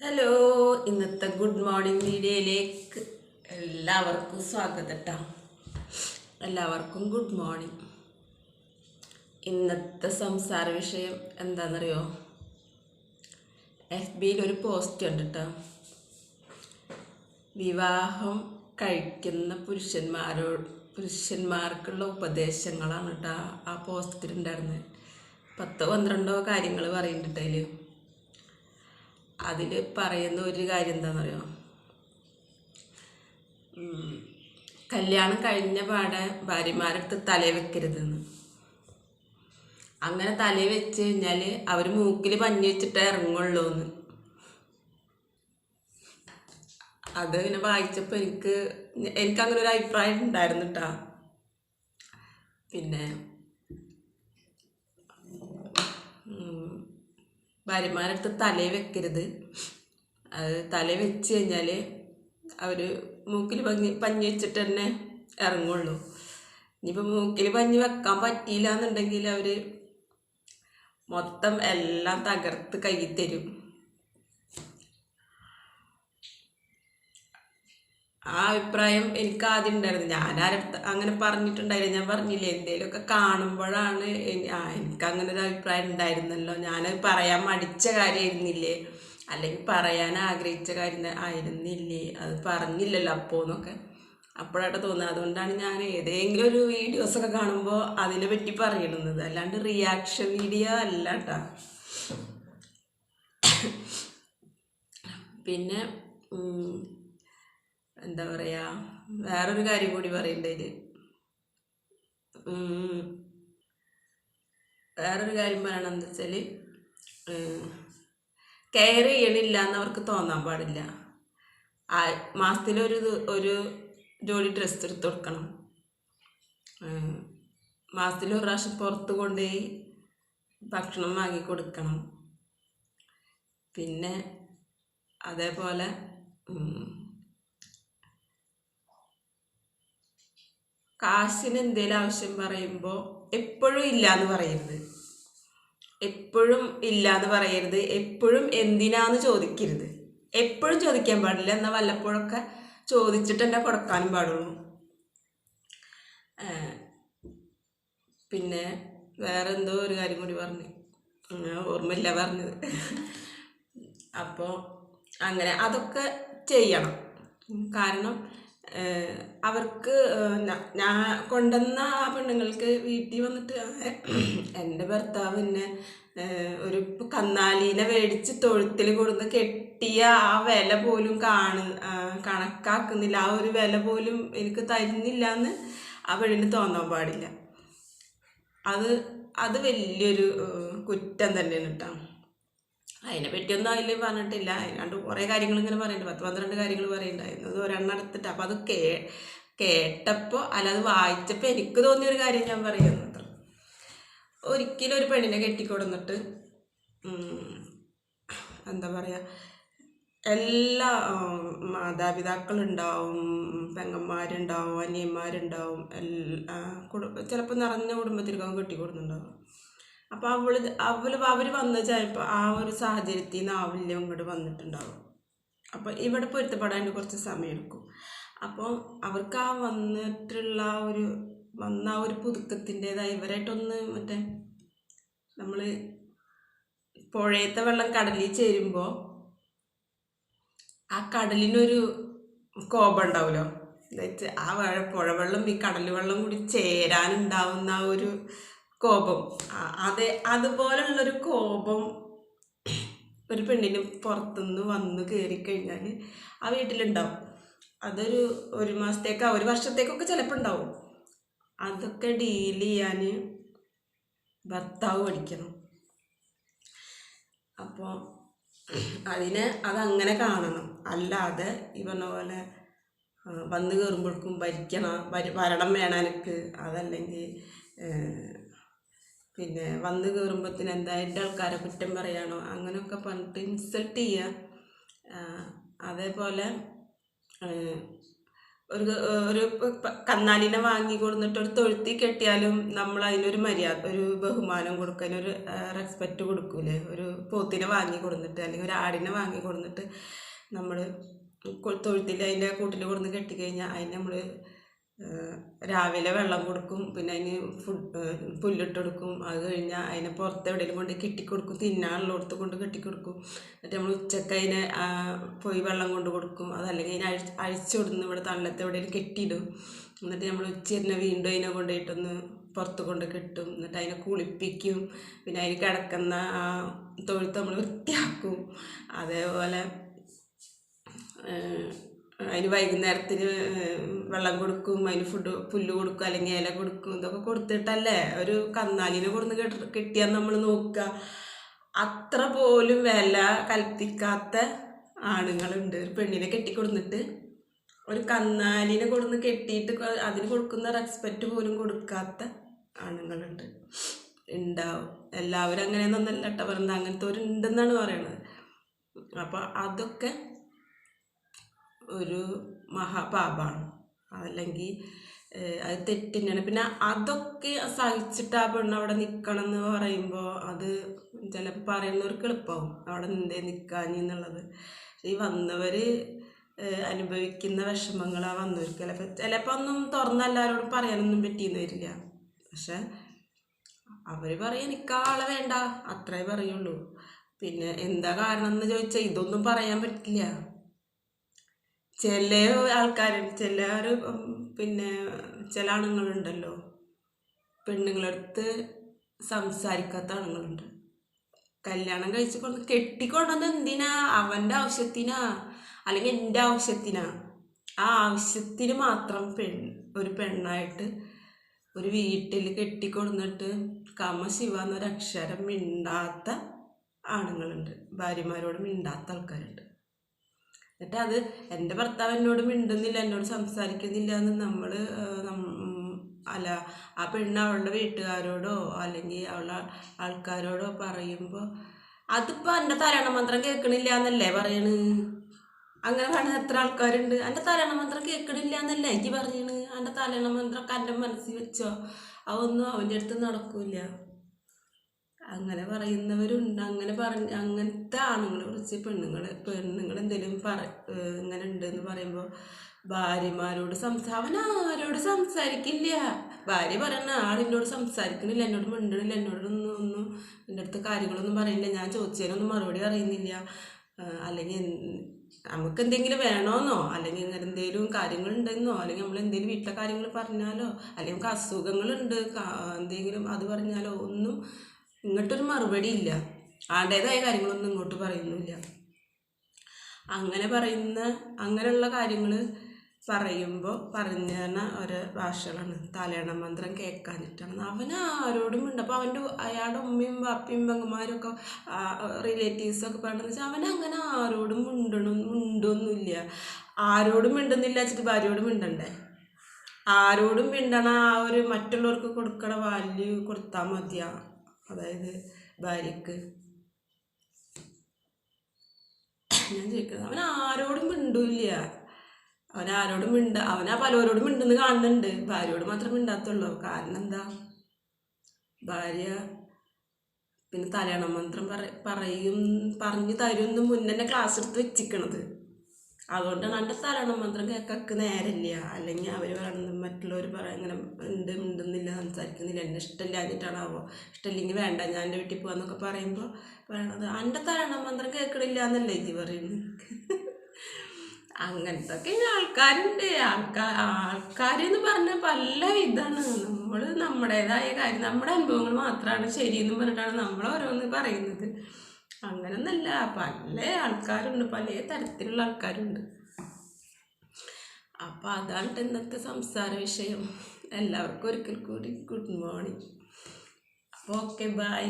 Hello, ഇന്നത്തെ good morning വീഡിയോയിലേക്ക് എല്ലാവർക്കും സ്വാഗതം കേട്ടോ. എല്ലാവർക്കും ഗുഡ് മോർണിംഗ്. ഇന്നത്തെ സംസാര വിഷയം എന്താണെന്നറിയോ? FBയിൽ ഒരു പോസ്റ്റ് ഉണ്ട് കേട്ടോ. വിവാഹം കഴിക്കുന്ന പുരുഷന്മാർക്കുള്ള ഉപദേശങ്ങളാണ് കേട്ടോ ആ പോസ്റ്റിലുണ്ടായിരുന്നത്. 10-12 കാര്യങ്ങൾ പറയുന്നുണ്ട് അതിൽ പറയുന്ന ഒരു കാര്യം എന്താണെന്നറിയോ? കല്യാണം കഴിഞ്ഞ പാടെ ഭാര്യമാരടുത്ത് തലേ വെക്കരുതെന്ന്. അങ്ങനെ തലേ വെച്ച് കഴിഞ്ഞാൽ അവർ മൂക്കിൽ പഞ്ഞി വെച്ചിട്ട് ഇറങ്ങുള്ളൂ എന്ന്. അത് ഇങ്ങനെ വായിച്ചപ്പോൾ എനിക്കങ്ങനെ ഒരു അഭിപ്രായം ഉണ്ടായിരുന്നു കേട്ടോ. പിന്നെ ഭാര്യമാരടുത്ത് തലേ വെക്കരുത്. അത് തലേ വെച്ച് കഴിഞ്ഞാൽ അവർ മൂക്കിൽ പഞ്ഞി വെച്ചിട്ട് തന്നെ ഇറങ്ങുള്ളൂ. ഇനിയിപ്പോൾ മൂക്കിൽ പഞ്ഞി വെക്കാൻ പറ്റിയില്ല എന്നുണ്ടെങ്കിൽ അവർ മൊത്തം എല്ലാം തകർത്ത് കയ്യിൽ തരും. ആ അഭിപ്രായം എനിക്ക് ആദ്യം ഉണ്ടായിരുന്നു. ഞാനാരടുത്ത് അങ്ങനെ പറഞ്ഞിട്ടുണ്ടായില്ല. ഞാൻ പറഞ്ഞില്ലേ, എന്തെങ്കിലുമൊക്കെ കാണുമ്പോഴാണ് എനിക്ക് അങ്ങനെ ഒരു അഭിപ്രായം ഉണ്ടായിരുന്നല്ലോ. ഞാനത് പറയാൻ മടിച്ച കാര്യമായിരുന്നില്ലേ, അല്ലെങ്കിൽ പറയാൻ ആഗ്രഹിച്ച കാര്യം ആയിരുന്നില്ലേ, അത് പറഞ്ഞില്ലല്ലോ എന്നൊക്കെ അപ്പോഴായിട്ട് തോന്നുന്നത്. അതുകൊണ്ടാണ് ഞാൻ ഏതെങ്കിലും ഒരു വീഡിയോസൊക്കെ കാണുമ്പോൾ അതിനെ പറ്റി പറയണത്, അല്ലാണ്ട് റിയാക്ഷൻ വീഡിയോ അല്ല കേട്ടോ. പിന്നെ എന്താ പറയുക, വേറൊരു കാര്യം കൂടി പറയണ്ടതിൽ. വേറൊരു കാര്യം പറയണമെന്ന് വെച്ചാൽ, കെയർ ചെയ്യണില്ല എന്നവർക്ക് തോന്നാൻ പാടില്ല. മാസത്തിലൊരു ജോഡി ഡ്രസ്സ് എടുത്ത് കൊടുക്കണം. മാസത്തിൽ ഒരു പ്രാവശ്യം പുറത്ത് കൊണ്ടുപോയി ഭക്ഷണം വാങ്ങിക്കൊടുക്കണം. പിന്നെ അതേപോലെ കാശിന് എന്തെങ്കിലും ആവശ്യം പറയുമ്പോൾ എപ്പോഴും ഇല്ല എന്ന് പറയരുത്. എപ്പോഴും എന്തിനാന്ന് ചോദിക്കരുത്. എപ്പോഴും ചോദിക്കാൻ പാടില്ല. എന്നാൽ വല്ലപ്പോഴൊക്കെ ചോദിച്ചിട്ട് തന്നെ കൊടുക്കാനും പാടുള്ളൂ. പിന്നെ വേറെ എന്തോ ഒരു കാര്യം കൂടി പറഞ്ഞു, ഓർമ്മയില്ല പറഞ്ഞത്. അപ്പോൾ അങ്ങനെ അതൊക്കെ ചെയ്യണം. കാരണം അവർക്ക് ഞാൻ കൊണ്ടുവന്ന ആ പെണ്ണുങ്ങൾക്ക് വീട്ടിൽ വന്നിട്ട് എൻ്റെ ഭർത്താവ് പിന്നെ ഒരു കന്നാലീനെ മേടിച്ച് തൊഴുത്തിൽ കൊടുന്ന് കെട്ടിയ ആ വില പോലും കണക്കാക്കുന്നില്ല. ആ ഒരു വില പോലും എനിക്ക് തരുന്നില്ല എന്ന് ആ പെണ്ണിന് തോന്നാൻ പാടില്ല. അത് വലിയൊരു കുറ്റം തന്നെയാണ് കേട്ടോ. അതിനെ പറ്റിയൊന്നും അതിൽ പറഞ്ഞിട്ടില്ല. അതിനാണ്ട് കുറേ കാര്യങ്ങൾ ഇങ്ങനെ പറയുന്നുണ്ട്, 10-12 കാര്യങ്ങൾ പറയുന്നുണ്ടായിരുന്നു. അത് ഒരെണ്ണം എടുത്തിട്ട് അപ്പം അത് കേട്ടപ്പോൾ അത് വായിച്ചപ്പോൾ എനിക്ക് തോന്നിയൊരു കാര്യം ഞാൻ പറയുന്നത്. ഒരിക്കലും ഒരു പെണ്ണിനെ കെട്ടിക്കൊടുന്നിട്ട് എന്താ പറയുക, എല്ലാ മാതാപിതാക്കളുണ്ടാവും, പെങ്ങന്മാരുണ്ടാവും, അനിയന്മാരുണ്ടാവും, ചിലപ്പോൾ നിറഞ്ഞ കുടുംബത്തിലേക്കാവും കെട്ടിക്കൊടുന്നുണ്ടാവും. അപ്പോൾ അവർ വന്ന് ചിലപ്പോൾ ആ ഒരു സാഹചര്യത്തിൽ നിന്ന് ആവില്ല ഇങ്ങോട്ട് വന്നിട്ടുണ്ടാവും. അപ്പോൾ ഇവിടെ പൊരുത്തപ്പെടാൻ കുറച്ച് സമയമെടുക്കും. അപ്പോൾ അവർക്ക് ആ വന്ന ആ ഒരു പുതുക്കത്തിൻ്റെതായ ഇവരായിട്ടൊന്ന് മറ്റേ നമ്മൾ പുഴയത്തെ വെള്ളം കടലിൽ ചേരുമ്പോൾ ആ കടലിനൊരു കോപം ഉണ്ടാവുമല്ലോ. എന്താ വെച്ചാൽ ആ പുഴവെള്ളം ഈ കടൽ വെള്ളം കൂടി ചേരാനുണ്ടാവുന്ന ആ ഒരു കോപം, അതുപോലുള്ളൊരു കോപം ഒരു പെണ്ണിന് പുറത്തുനിന്ന് വന്ന് കയറിക്കഴിഞ്ഞാൽ ആ വീട്ടിലുണ്ടാവും. ഒരു മാസത്തേക്കോ ഒരു വർഷത്തേക്കൊക്കെ ചിലപ്പോൾ ഉണ്ടാവും. അതൊക്കെ ഡീൽ ചെയ്യാൻ ഭർത്താവ് പഠിക്കണം. അപ്പോൾ അതങ്ങനെ കാണണം. അല്ലാതെ ഈ പറഞ്ഞ പോലെ വന്ന് കയറുമ്പോഴേക്കും വരണം വേണം എനിക്ക്, അതല്ലെങ്കിൽ പിന്നെ വന്ന് കയറുമ്പോഴത്തേന് എന്താ എൻ്റെ ആൾക്കാരെ കുറ്റം പറയാനോ അങ്ങനെയൊക്കെ പറഞ്ഞിട്ട് ഇൻസൾട്ട് ചെയ്യുക. അതേപോലെ ഒരു ഒരു കന്നാലിനെ വാങ്ങി കൊടുത്തിട്ട് ഒരു തൊഴുത്തി കെട്ടിയാലും നമ്മൾ അതിനൊരു മര്യാദ, ഒരു ബഹുമാനം കൊടുക്കും, അതിനൊരു റെസ്പെക്റ്റ് കൊടുക്കൂലേ. ഒരു പോത്തിനെ വാങ്ങി കൊടുത്തിട്ട് അല്ലെങ്കിൽ ഒരു ആടിനെ വാങ്ങി കൊടുത്തിട്ട് നമ്മൾ തൊഴുത്തിൽ അതിൻ്റെ കൂട്ടിൽ കൊടുന്ന് കെട്ടിക്കഴിഞ്ഞാൽ അതിന് നമ്മൾ രാവിലെ വെള്ളം കൊടുക്കും, പിന്നെ അതിന് പുല്ലിട്ട് കൊടുക്കും. അത് കഴിഞ്ഞാൽ അതിനെ പുറത്ത് എവിടെയെങ്കിലും കൊണ്ട് കെട്ടിക്കൊടുക്കും, തിന്നാനുള്ളിടത്ത് കൊണ്ട് കെട്ടിക്കൊടുക്കും. എന്നിട്ട് നമ്മൾ ഉച്ചക്ക് അതിനെ പോയി വെള്ളം കൊണ്ട് കൊടുക്കും. അതല്ലെങ്കിൽ അതിനെ അഴിച്ചു കൊടുന്ന് ഇവിടെ തള്ളത്ത് എവിടെയെങ്കിലും കെട്ടിയിടും. എന്നിട്ട് നമ്മൾ ഉച്ചതിനെ വീണ്ടും അതിനെ കൊണ്ടുപോയിട്ടൊന്ന് പുറത്ത് കൊണ്ട് കെട്ടും. എന്നിട്ട് അതിനെ കുളിപ്പിക്കും. പിന്നെ അതിന് കിടക്കുന്ന തൊഴുത്ത് നമ്മൾ വൃത്തിയാക്കും. അതേപോലെ അതിന് വൈകുന്നേരത്തിന് വെള്ളം കൊടുക്കും, അതിന് പുല്ല് കൊടുക്കും, അല്ലെങ്കിൽ ഇല കൊടുക്കും. ഇതൊക്കെ കൊടുത്തിട്ടല്ലേ ഒരു കന്നാലിനെ കൊടുന്ന് കെട്ടിയാൽ നമ്മൾ നോക്കുക. അത്ര പോലും വില കൽപ്പിക്കാത്ത ആണുങ്ങളുണ്ട്. ഒരു പെണ്ണിനെ കെട്ടിക്കൊടുന്നിട്ട് ഒരു കന്നാലിനെ കൊടുന്ന് കെട്ടിയിട്ട് അതിന് കൊടുക്കുന്ന റെസ്പെക്റ്റ് പോലും കൊടുക്കാത്ത ആണുങ്ങളുണ്ട്, ഉണ്ടാവും. എല്ലാവരും അങ്ങനെയൊന്നല്ല കേട്ടോ പറയുന്നത്, അങ്ങനത്തെ ഒരു ഉണ്ടെന്നാണ് പറയണത്. അപ്പോൾ അതൊക്കെ ഒരു മഹാപാപാണ്, അല്ലെങ്കിൽ അത് തെറ്റിനാണ്. പിന്നെ അതൊക്കെ സഹിച്ചിട്ട് ആ പെണ്ണ് അവിടെ നിൽക്കണം എന്ന് പറയുമ്പോൾ അത് ചിലപ്പോൾ പറയുന്നവർക്ക് എളുപ്പമാവും അവിടെ എന്തേ നിൽക്കാഞ്ഞെന്നുള്ളത്. ഈ വന്നവർ അനുഭവിക്കുന്ന വിഷമങ്ങളാണ് വന്നവർക്ക് ചിലപ്പോൾ ഒന്നും തുറന്ന് എല്ലാവരോടും പറയാനൊന്നും പറ്റിയെന്ന് വരില്ല. പക്ഷെ അവർ പറയാൻ നിൽക്കാളെ വേണ്ട, അത്രേ പറയുള്ളൂ. പിന്നെ എന്താ കാരണം എന്ന് ചോദിച്ചാൽ ഇതൊന്നും പറയാൻ പറ്റില്ല. ചില ആൾക്കാരുണ്ട്, പിന്നെ ചില ആണുങ്ങളുണ്ടല്ലോ പെണ്ണുങ്ങളടുത്ത് സംസാരിക്കാത്ത ആണുങ്ങളുണ്ട്. കല്യാണം കഴിച്ച് കെട്ടിക്കൊണ്ടത് എന്തിനാ? അവൻ്റെ ആവശ്യത്തിനാ, അല്ലെങ്കിൽ എൻ്റെ ആവശ്യത്തിനാ. ആ ആവശ്യത്തിന് മാത്രം ഒരു പെണ്ണായിട്ട് ഒരു വീട്ടിൽ കെട്ടിക്കൊടുന്നിട്ട് കാമശിവ എന്നൊരക്ഷരം മിണ്ടാത്ത ആണുങ്ങളുണ്ട്, ഭാര്യമാരോട് മിണ്ടാത്ത ആൾക്കാരുണ്ട്. എന്നിട്ട് അത് എൻ്റെ ഭർത്താവ് എന്നോട് മിണ്ടുന്നില്ല, എന്നോട് സംസാരിക്കുന്നില്ല എന്ന് നമ്മൾ അല്ല ആ പെണ്ണ് അവളുടെ വീട്ടുകാരോടോ അല്ലെങ്കിൽ അവളുടെ ആൾക്കാരോടോ പറയുമ്പോൾ അതിപ്പോൾ എൻ്റെ തലയണ മന്ത്രം കേൾക്കണില്ല എന്നല്ലേ പറയണ്. അങ്ങനെ പറയുന്ന എത്ര ആൾക്കാരുണ്ട്. എൻ്റെ തലയണ മന്ത്രം കേൾക്കണില്ല എന്നല്ലേ എനിക്ക് പറയണ്. എൻ്റെ തലയണ മന്ത്രമൊക്കെ എൻ്റെ മനസ്സിൽ വെച്ചോ, അതൊന്നും അവൻ്റെ അടുത്ത് നടക്കൂല. അങ്ങനെ പറയുന്നവരുണ്ട്. അങ്ങനത്തെ ആണുങ്ങളെ കുറിച്ച് പെണ്ണുങ്ങൾ എന്തെങ്കിലും ഇങ്ങനെ ഉണ്ടെന്ന് പറയുമ്പോൾ ഭാര്യമാരോട് അവൻ ആരോട് സംസാരിക്കില്ല. ഭാര്യ പറയണ ആളെന്നോട് സംസാരിക്കണില്ല, എന്നോട് മിണ്ടണില്ല, എന്നോടൊന്നും എൻ്റെ അടുത്ത് കാര്യങ്ങളൊന്നും പറയില്ല, ഞാൻ ചോദിച്ചതിനൊന്നും മറുപടി അറിയുന്നില്ല, അല്ലെങ്കിൽ നമുക്ക് എന്തെങ്കിലും വേണമെന്നോ അല്ലെങ്കിൽ ഇങ്ങനെ എന്തെങ്കിലും കാര്യങ്ങളുണ്ടെന്നോ അല്ലെങ്കിൽ നമ്മൾ എന്തെങ്കിലും വീട്ടിലെ കാര്യങ്ങൾ പറഞ്ഞാലോ അല്ലെങ്കിൽ നമുക്ക് അസുഖങ്ങളുണ്ട് എന്തെങ്കിലും അത് പറഞ്ഞാലോ ഒന്നും ഇങ്ങോട്ടൊരു മറുപടി ഇല്ല. ആരുടേതായ കാര്യങ്ങളൊന്നും ഇങ്ങോട്ട് പറയുന്നില്ല. അങ്ങനെയുള്ള കാര്യങ്ങൾ പറയുമ്പോൾ പറഞ്ഞ ഓരോ ഭാഷകളാണ്. തലയണ മന്ത്രം കേൾക്കാനിട്ടാണ് അവൻ ആരോടും ഉണ്ട്. അപ്പോൾ അയാളുടെ ഉമ്മയും ബാപ്പയും പെങ്ങന്മാരും ഒക്കെ റിലേറ്റീവ്സൊക്കെ പറയണമെന്ന് വെച്ചാൽ അവനങ്ങനെ ആരോടും മിണ്ടൊന്നുമില്ല. ആരോടും മിണ്ടുന്നില്ല വെച്ചിട്ട് ഭാര്യയോടും മിണ്ടണ്ടേ? ആരോടും മിണ്ടണ ആ ഒരു മറ്റുള്ളവർക്ക് കൊടുക്കണ വാല്യൂ കൊടുത്താൽ മതിയാ. അതായത് ഭാര്യക്ക് ഞാൻ ചോദിക്കുന്നത്, അവൻ ആരോടും മിണ്ടൂല്ല. അവനാ പലരോടും മിണ്ടെന്ന് കാണുന്നുണ്ട്, ഭാര്യയോട് മാത്രം മിണ്ടാത്തുള്ളൂ. കാരണം എന്താ? ഭാര്യ പിന്നെ തലയണ മന്ത്രം പറഞ്ഞു തരുമെന്ന് മുന്നേ ക്ലാസ് എടുത്ത് വെച്ചിക്കണത്. അതുകൊണ്ടാണ് എൻ്റെ തലയണ മന്ത്രം കേൾക്കൊക്കെ നേരമില്ല. അല്ലെങ്കിൽ അവർ പറയണത് മറ്റുള്ളവർ ഇങ്ങനെ മിണ്ടുന്നില്ല, സംസാരിക്കുന്നില്ല, എന്നെ ഇഷ്ടമില്ല എന്നിട്ടാണാവോ, ഇഷ്ടമില്ലെങ്കിൽ വേണ്ട ഞാൻ എൻ്റെ വീട്ടിൽ പോകാന്നൊക്കെ പറയുമ്പോൾ പറയണത് എൻ്റെ തലയണ മന്ത്രം കേൾക്കണില്ല എന്നല്ലേ ഇത് പറയുന്നത്. അങ്ങനത്തെ ഒക്കെ ആൾക്കാരുണ്ട്. ആൾക്കാരെന്ന് പറഞ്ഞാൽ പല ഇതാണ്. നമ്മൾ നമ്മുടേതായ കാര്യം, നമ്മുടെ അനുഭവങ്ങൾ മാത്രമാണ് ശരിയെന്നും പറഞ്ഞിട്ടാണ് നമ്മൾ ഓരോന്ന് പറയുന്നത്. അങ്ങനൊന്നല്ല, പല ആൾക്കാരുണ്ട്, പല തരത്തിലുള്ള ആൾക്കാരുണ്ട്. അപ്പം അതാണ് ഇന്നത്തെ സംസാര വിഷയം. എല്ലാവർക്കും ഒരിക്കൽ കൂടി ഗുഡ് മോർണിംഗ്. അപ്പോൾ ഓക്കെ, ബൈ.